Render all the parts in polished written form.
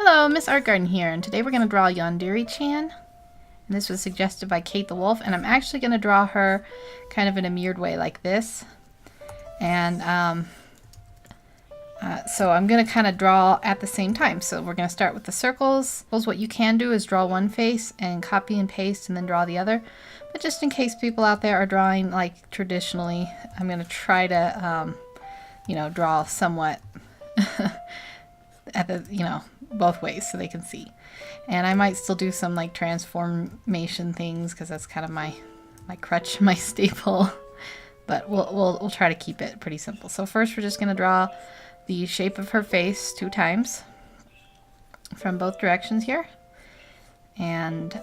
Hello, Miss Art Garden here, and today we're going to draw Yandere-Chan. And this was suggested by Kate the Wolf, and I'm actually going to draw her kind of in a mirrored way like this. And so I'm going to kind of draw at the same time. So we're going to start with the circles. What you can do is draw one face and copy and paste and then draw the other. But just in case people out there are drawing like traditionally, I'm going to try to, draw somewhat at the, both ways so they can see. And I might still do some like transformation things because that's kind of my crutch, my staple. But we'll try to keep it pretty simple. So first we're just going to draw the shape of her face 2 times from both directions here. And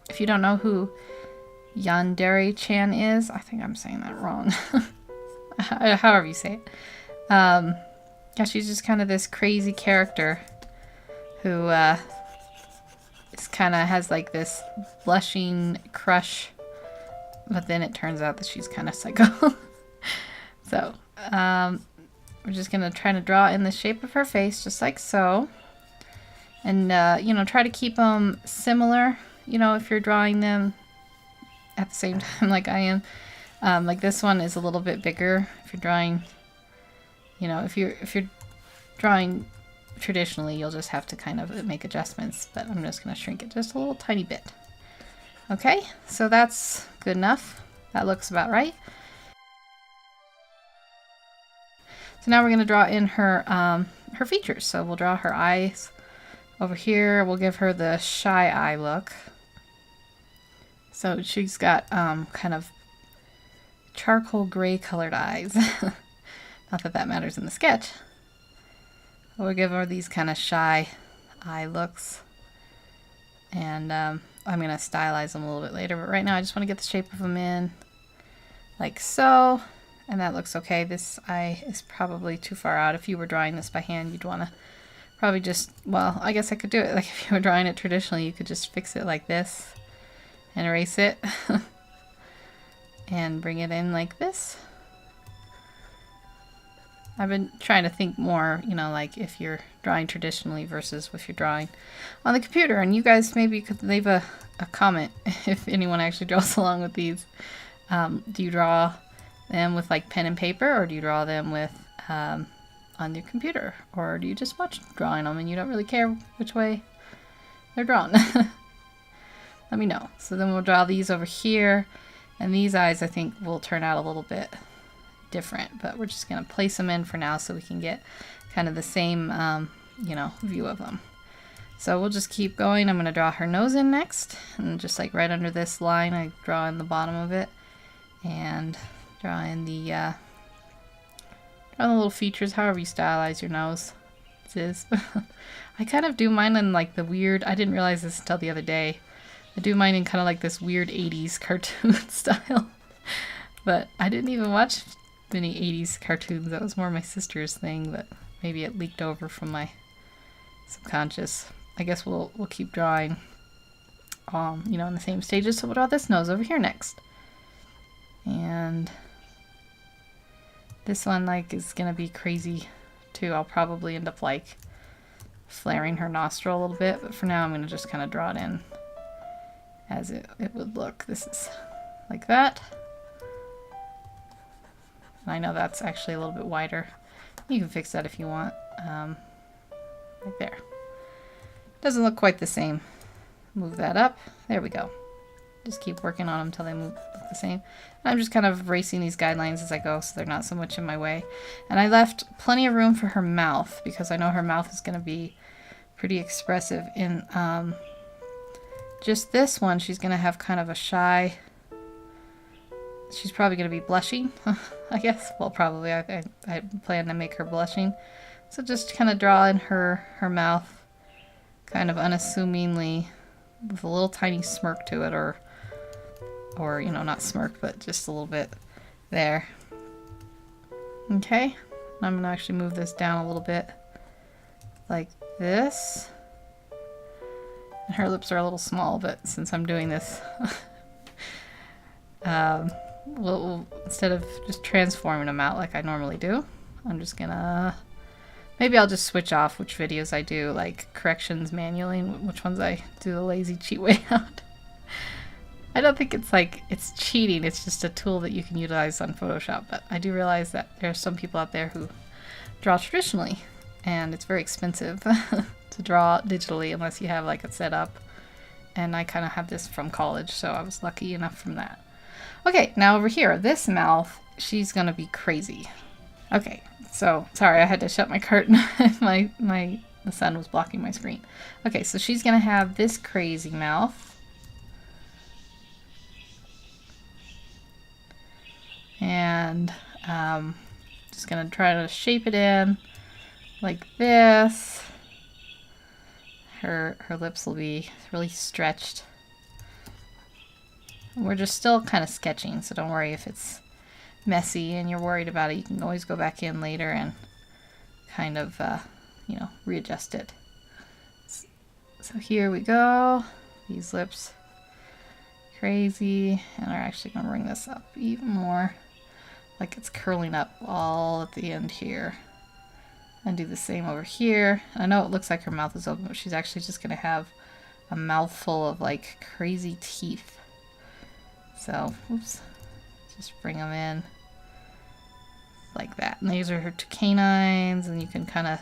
if you don't know who Yandere-Chan is, I think I'm saying that wrong. However you say it. Yeah, she's just kind of this crazy character who is kind of has like this blushing crush, but then it turns out that she's kind of psycho. So we're just gonna try to draw in the shape of her face, just like so, and try to keep them similar. If you're drawing them at the same time, like I am, like this one is a little bit bigger. If you're drawing, if you're drawing traditionally, you'll just have to kind of make adjustments, but I'm just going to shrink it just a little tiny bit. Okay, so that's good enough. That looks about right. So now we're going to draw in her her features. So we'll draw her eyes over here. We'll give her the shy eye look. So she's got kind of charcoal gray colored eyes. Not that that matters in the sketch. We'll give her these kind of shy eye looks. And I'm going to stylize them a little bit later. But right now I just want to get the shape of them in. Like so. And that looks okay. This eye is probably too far out. If you were drawing this by hand, you'd want to probably just, well, I guess I could do it. Like if you were drawing it traditionally, you could just fix it like this. And erase it. And bring it in like this. I've been trying to think more, like if you're drawing traditionally versus if you're drawing on the computer. And you guys maybe could leave a comment if anyone actually draws along with these. Do you draw them with like pen and paper, or do you draw them with on your computer? Or do you just watch drawing them and you don't really care which way they're drawn? Let me know. So then we'll draw these over here. And these eyes I think will turn out a little bit different, but we're just going to place them in for now so we can get kind of the same view of them. So we'll just keep going. I'm going to draw her nose in next, and just like right under this line I draw in the bottom of it and draw in the little features, however you stylize your nose. I kind of do mine in like the weird, I didn't realize this until the other day, I do mine in kind of like this weird 80s cartoon style. But I didn't even watch many 80s cartoons. That was more my sister's thing, but maybe it leaked over from my subconscious. I guess we'll keep drawing, in the same stages. So we'll draw this nose over here next. And this one, is going to be crazy, too. I'll probably end up, flaring her nostril a little bit. But for now, I'm going to just kind of draw it in as it would look. This is like that. I know that's actually a little bit wider. You can fix that if you want. Right there. Doesn't look quite the same. Move that up. There we go. Just keep working on them until they look the same. And I'm just kind of erasing these guidelines as I go so they're not so much in my way. And I left plenty of room for her mouth because I know her mouth is going to be pretty expressive. In just this one, she's going to have kind of a shy... She's probably going to be blushing, I guess. Well, probably. I plan to make her blushing. So just kind of draw in her mouth, kind of unassumingly, with a little tiny smirk to it, or not smirk, but just a little bit there. Okay. I'm going to actually move this down a little bit, like this. And her lips are a little small, but since I'm doing this... we'll instead of just transforming them out like I normally do, I'm just gonna Maybe I'll just switch off which videos I do, like corrections manually, and which ones I do the lazy cheat way out. I don't think it's like it's cheating, it's just a tool that you can utilize on Photoshop, but I do realize that there are some people out there who draw traditionally, and it's very expensive to draw digitally unless you have like it set up. And I kind of have this from college, so I was lucky enough from that. Okay, now over here, this mouth, she's gonna be crazy. Okay, so sorry, I had to shut my curtain. The sun was blocking my screen. Okay, so she's gonna have this crazy mouth. And just gonna try to shape it in like this. Her lips will be really stretched. We're just still kind of sketching, so don't worry if it's messy and you're worried about it. You can always go back in later and kind of, you know, readjust it. So here we go. These lips, crazy, and we're actually gonna bring this up even more, like it's curling up all at the end here. And do the same over here. I know it looks like her mouth is open, but she's actually just gonna have a mouthful of like crazy teeth. So, oops, just bring them in like that. And these are her two canines, and you can kind of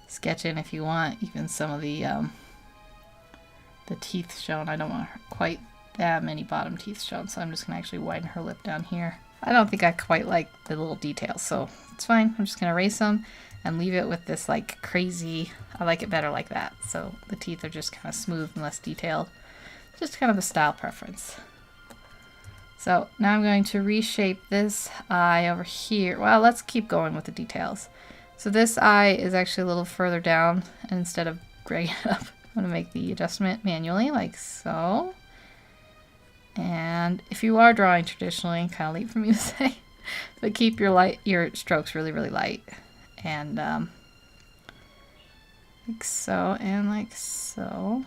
sketch in if you want, even some of the teeth shown. I don't want quite that many bottom teeth shown, so I'm just gonna actually widen her lip down here. I don't think I quite like the little details, so it's fine. I'm just gonna erase them and leave it with this like crazy, I like it better like that. So the teeth are just kind of smooth and less detailed. Just kind of a style preference. So now I'm going to reshape this eye over here. Well, let's keep going with the details. So this eye is actually a little further down, and instead of dragging it up, I'm gonna make the adjustment manually like so. And if you are drawing traditionally, kind of late for me to say, but keep your strokes really, really light. And like so, and like so.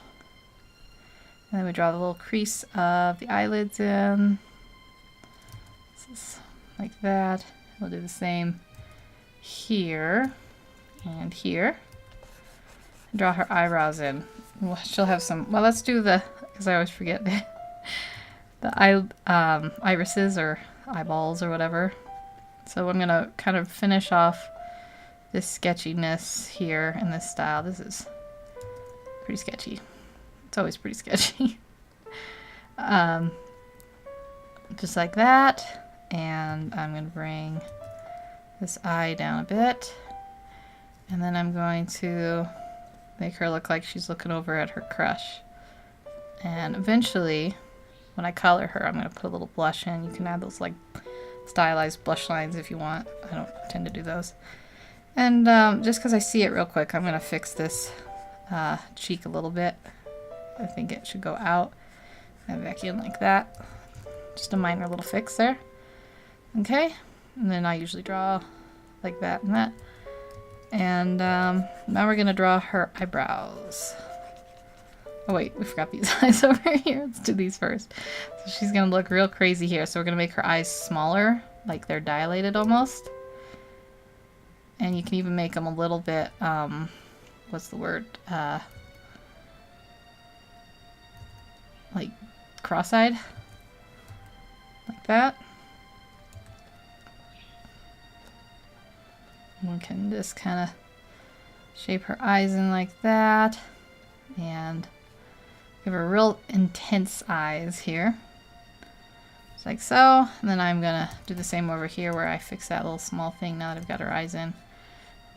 And then we draw the little crease of the eyelids in. This is like that. We'll do the same here and here. Draw her eyebrows in. Well, she'll have some, well, let's do the, because I always forget the irises or eyeballs or whatever. So I'm gonna kind of finish off this sketchiness here in this style. This is pretty sketchy. It's always pretty sketchy. Just like that. And I'm going to bring this eye down a bit. And then I'm going to make her look like she's looking over at her crush. And eventually, when I color her, I'm going to put a little blush in. You can add those like stylized blush lines if you want. I don't tend to do those. And just because I see it real quick, I'm going to fix this cheek a little bit. I think it should go out and back in like that. Just a minor little fix there. Okay, and then I usually draw like that and that. And now we're going to draw her eyebrows. Oh wait, we forgot these eyes over here. Let's do these first. So she's going to look real crazy here. So we're going to make her eyes smaller, like they're dilated almost. And you can even make them a little bit, what's the word? Like cross-eyed. Like that. We can just kind of shape her eyes in like that. And give her real intense eyes here. Just like so. And then I'm going to do the same over here where I fix that little small thing now that I've got her eyes in.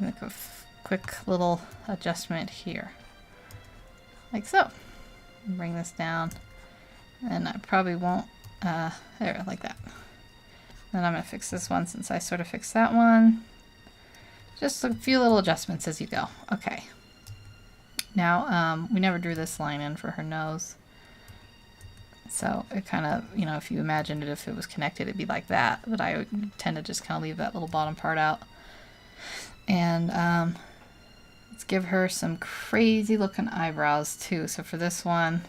Make a quick little adjustment here. Like so. Bring this down. And I probably won't, there, like that. Then I'm going to fix this one since I sort of fixed that one. Just a few little adjustments as you go. Okay. Now, we never drew this line in for her nose. So it kind of, you know, if you imagined it, if it was connected, it'd be like that. But I tend to just kind of leave that little bottom part out. And let's give her some crazy looking eyebrows too. So for this one,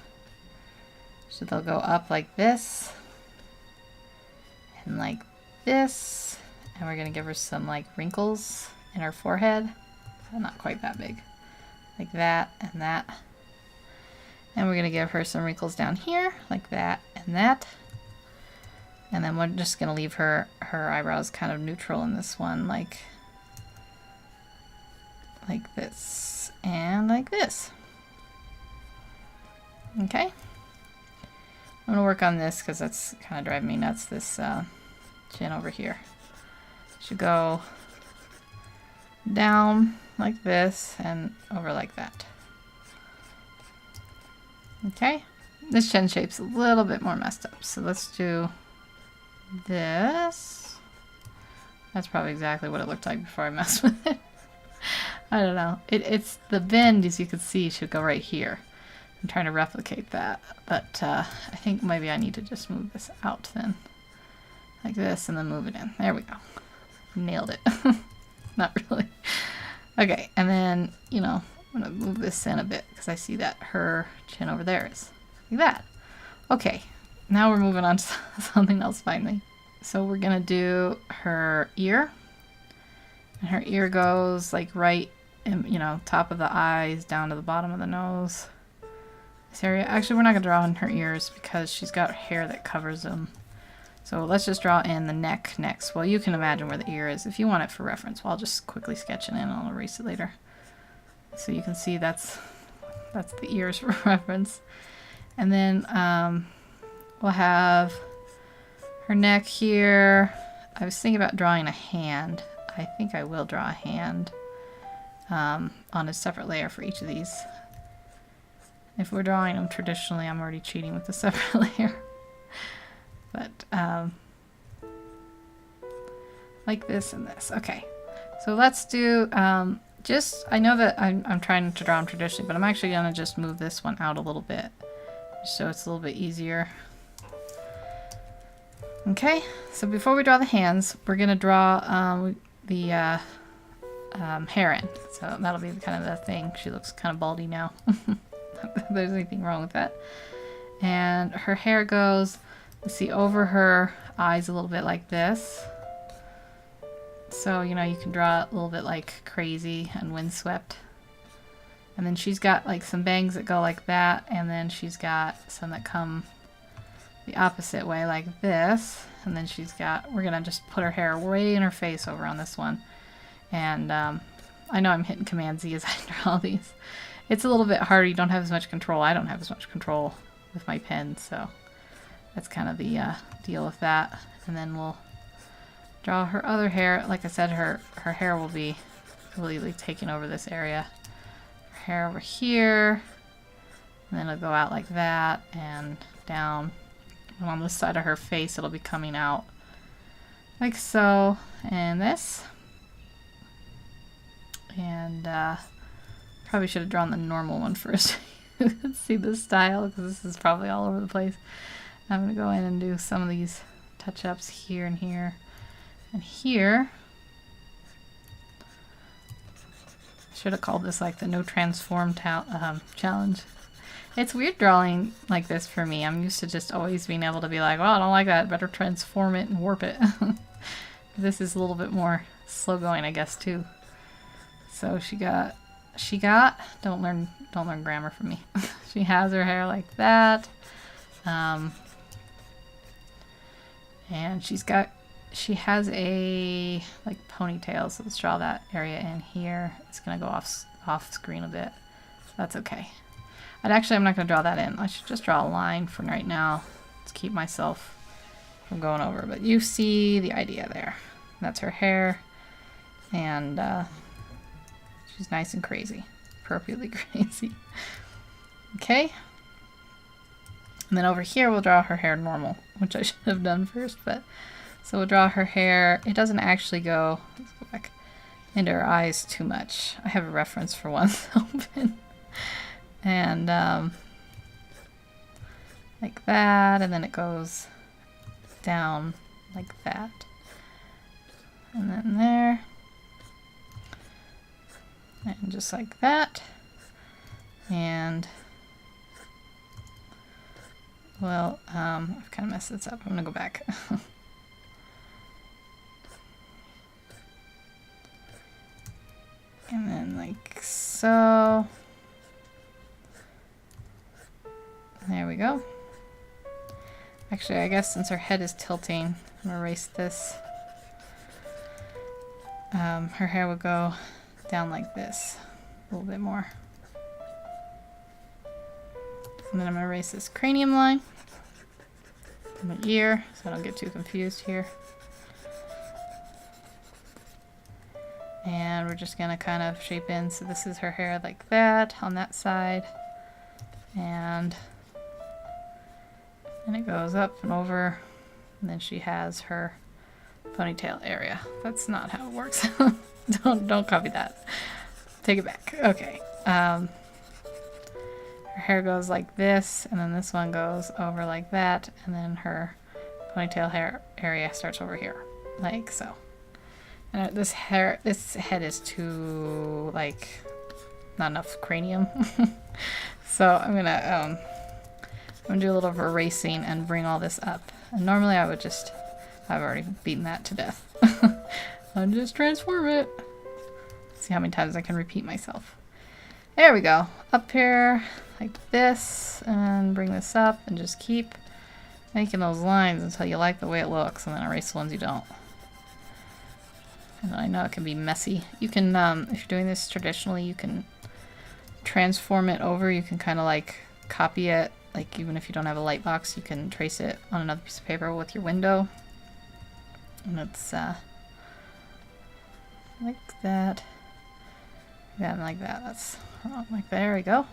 so they'll go up like this. And like this. And we're going to give her some like wrinkles in her forehead. not quite that big. Like that and that. And we're going to give her some wrinkles down here, like that and that. And then we're just going to leave her eyebrows kind of neutral in this one, like this and like this. Okay. I'm going to work on this because that's kind of driving me nuts, this chin over here. Should go down like this and over like that. Okay. This chin shape's a little bit more messed up, so let's do this. That's probably exactly what it looked like before I messed with it. I don't know. It's the bend, as you can see, should go right here. I'm trying to replicate that, but I think maybe I need to just move this out then. Like this, and then move it in. There we go. Nailed it. Not really. Okay, and then, you know, I'm going to move this in a bit because I see that her chin over there is like that. Okay, now we're moving on to something else finally. So we're going to do her ear. And her ear goes like right in, you know, top of the eyes down to the bottom of the nose. This area. Actually, we're not going to draw in her ears because she's got hair that covers them. So let's just draw in the neck next. Well, you can imagine where the ear is if you want it for reference. Well, I'll just quickly sketch it in and I'll erase it later. So you can see that's the ears for reference. And then we'll have her neck here. I was thinking about drawing a hand. I think I will draw a hand on a separate layer for each of these. If we're drawing them traditionally, I'm already cheating with the separate layer. But like this and this. Okay, so let's do I know that I'm trying to draw them traditionally, but I'm actually going to just move this one out a little bit so it's a little bit easier. Okay, so before we draw the hands, we're going to draw the hair in. So that'll be kind of the thing. She looks kind of baldy now. Not that there's anything wrong with that. And her hair goes, let's see, over her eyes a little bit like this. So, you know, you can draw it a little bit like crazy and windswept. And then she's got like some bangs that go like that, and then she's got some that come the opposite way like this. And then we're gonna just put her hair way in her face over on this one. And I know I'm hitting Command Z as I draw these. It's a little bit harder, you don't have as much control. I don't have as much control with my pen, so that's kind of the deal with that. And then we'll draw her other hair. Like I said, her hair will be really taking over this area. Her hair over here, and then it'll go out like that and down. And on this side of her face, it'll be coming out like so, and this. And probably should have drawn the normal one first. Let's see the style, because this is probably all over the place. I'm going to go in and do some of these touch-ups here and here and here. Should have called this like the no transform challenge. It's weird drawing like this for me. I'm used to just always being able to be like, well, I don't like that, better transform it and warp it. This is a little bit more slow going, I guess, too. So she got, don't learn grammar from me. She has her hair like that. And she has a like ponytail, so let's draw that area in here. It's gonna go off screen a bit. That's okay. I'm not gonna draw that in. I should just draw a line for right now to keep myself from going over. But you see the idea there. That's her hair, and she's nice and crazy, appropriately crazy. Okay. And then over here we'll draw her hair normal, which I should have done first, but so we'll draw her hair. It doesn't actually go, let's go back, into her eyes too much. I have a reference for one open. And like that, and then it goes down like that. And then there. And just like that. And well, I've kind of messed this up. I'm gonna go back. And then like so. There we go. Actually, I guess since her head is tilting, I'm gonna erase this. Her hair would go down like this, a little bit more. And then I'm gonna erase this cranium line from the ear, so I don't get too confused here. And we're just gonna kind of shape in. So this is her hair like that on that side. And it goes up and over. And then she has her ponytail area. That's not how it works. Don't copy that. Take it back. Okay. Her hair goes like this, and then this one goes over like that, and then her ponytail hair area starts over here, like so. And this head is too, like, not enough cranium. So I'm gonna do a little of erasing and bring all this up. And normally I would just, I've already beaten that to death. I'll just transform it. See how many times I can repeat myself. There we go. Up here like this, and bring this up and just keep making those lines until you like the way it looks, and then erase the ones you don't. And I know it can be messy. You can, if you're doing this traditionally, you can transform it over. You can kind of like copy it. Like even if you don't have a light box, you can trace it on another piece of paper with your window. And it's like that. Yeah, like that. That's like there we go.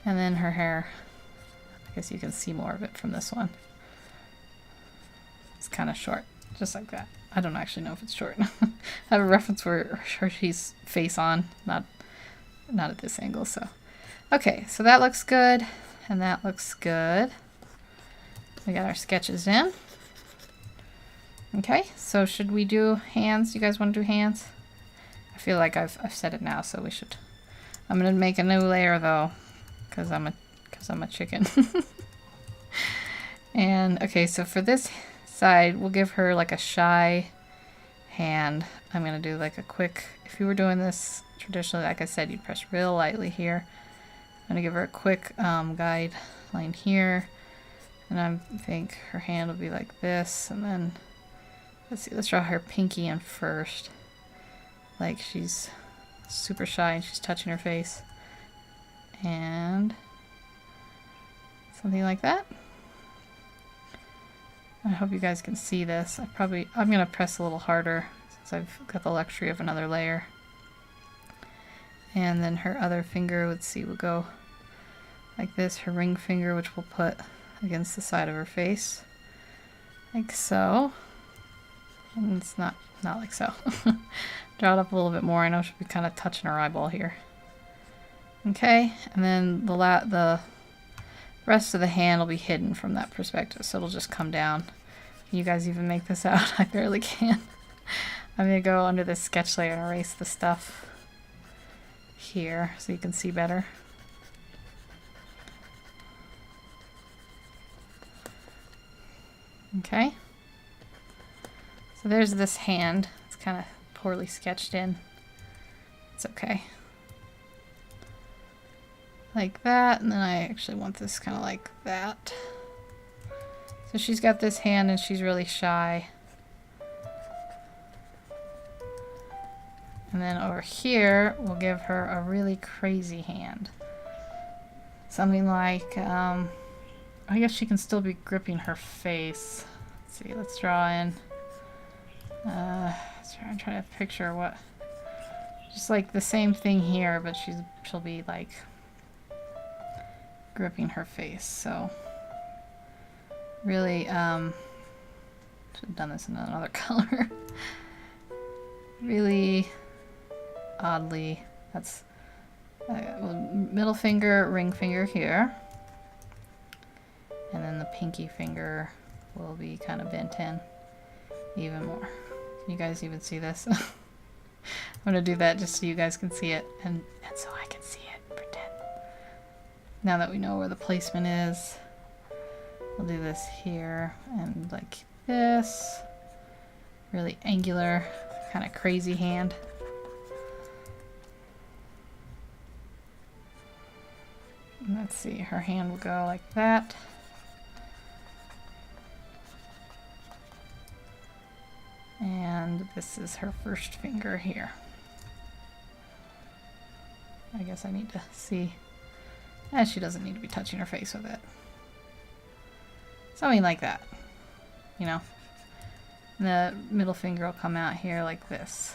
And then her hair. I guess you can see more of it from this one. It's kind of short, just like that. I don't actually know if it's short. I have a reference where she's face on, not at this angle. So, okay, so that looks good, and that looks good. We got our sketches in. Okay, so should we do hands? You guys want to do hands? I feel like I've said it now, so we should. I'm gonna make a new layer though, because I'm a chicken. And okay, so for this side, we'll give her like a shy hand. I'm gonna do like a quick. If you were doing this traditionally, like I said, you'd press real lightly here. I'm gonna give her a quick guide line here, and I think her hand will be like this, and then let's see. Let's draw her pinky in first. Like she's super shy and she's touching her face. And something like that. I hope you guys can see this. I'm gonna press a little harder since I've got the luxury of another layer. And then her other finger, let's see, will go like this. Her ring finger, which we'll put against the side of her face. Like so. And it's not like so. Draw it up a little bit more. I know she'll be kind of touching her eyeball here. Okay, and then the rest of the hand will be hidden from that perspective, so it'll just come down. Can you guys even make this out? I barely can. I'm gonna go under this sketch layer and erase the stuff here so you can see better. Okay. So there's this hand. It's kind of poorly sketched in. It's okay. Like that, and then I actually want this kind of like that. So she's got this hand and she's really shy. And then over here, we'll give her a really crazy hand. Something like, I guess she can still be gripping her face. Let's see, let's draw in. I'm trying to picture what, just like the same thing here, but she'll be like gripping her face. So really, should have done this in another color. Really oddly, that's middle finger, ring finger here, and then the pinky finger will be kind of bent in even more. Can you guys even see this? I'm gonna do that just so you guys can see it, and so I can see it. Pretend. Now that we know where the placement is, we'll do this here and like this. Really angular, kind of crazy hand. Let's see, her hand will go like that. And this is her first finger here. I guess I need to see. She doesn't need to be touching her face with it. Something like that, you know. And the middle finger will come out here like this.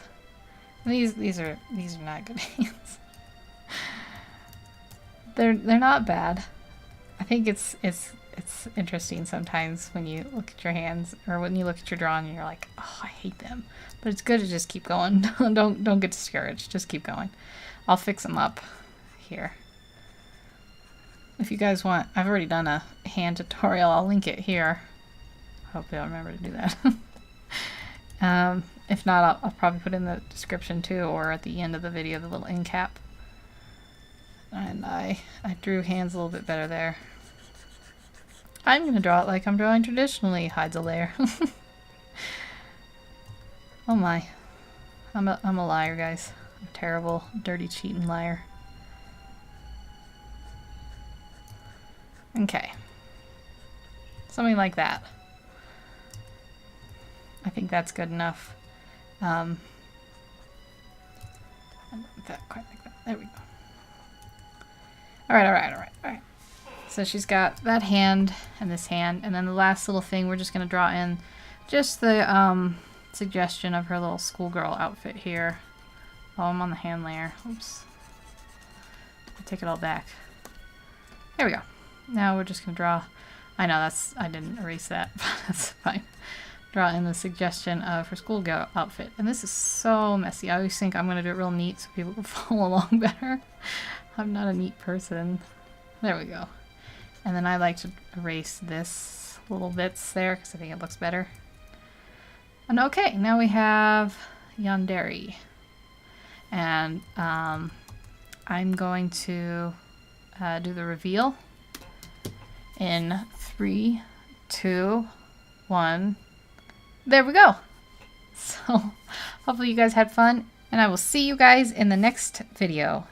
And these are not good hands. They're not bad. I think it's interesting sometimes when you look at your hands or when you look at your drawing and you're like, oh, I hate them. But it's good to just keep going. Don't get discouraged. Just keep going. I'll fix them up here. If you guys want, I've already done a hand tutorial. I'll link it here. Hopefully I'll remember to do that. If not, I'll probably put in the description too, or at the end of the video, the little end cap. And I drew hands a little bit better there. I'm going to draw it like I'm drawing traditionally. Hides a layer. Oh my. I'm a liar, guys. I'm a terrible, dirty, cheating liar. Okay. Something like that. I think that's good enough. I don't want that quite like that. There we go. Alright. So she's got that hand and this hand, and then the last little thing we're just going to draw in just the suggestion of her little schoolgirl outfit here. Oh, I'm on the hand layer. Oops. I take it all back. There we go. Now we're just going to draw. I know I didn't erase that, but that's fine. Draw in the suggestion of her schoolgirl outfit. And this is so messy. I always think I'm going to do it real neat so people can follow along better. I'm not a neat person. There we go. And then I like to erase this little bits there because I think it looks better. And okay, now we have Yandere. And I'm going to do the reveal in 3, 2, 1. There we go. So hopefully you guys had fun, and I will see you guys in the next video.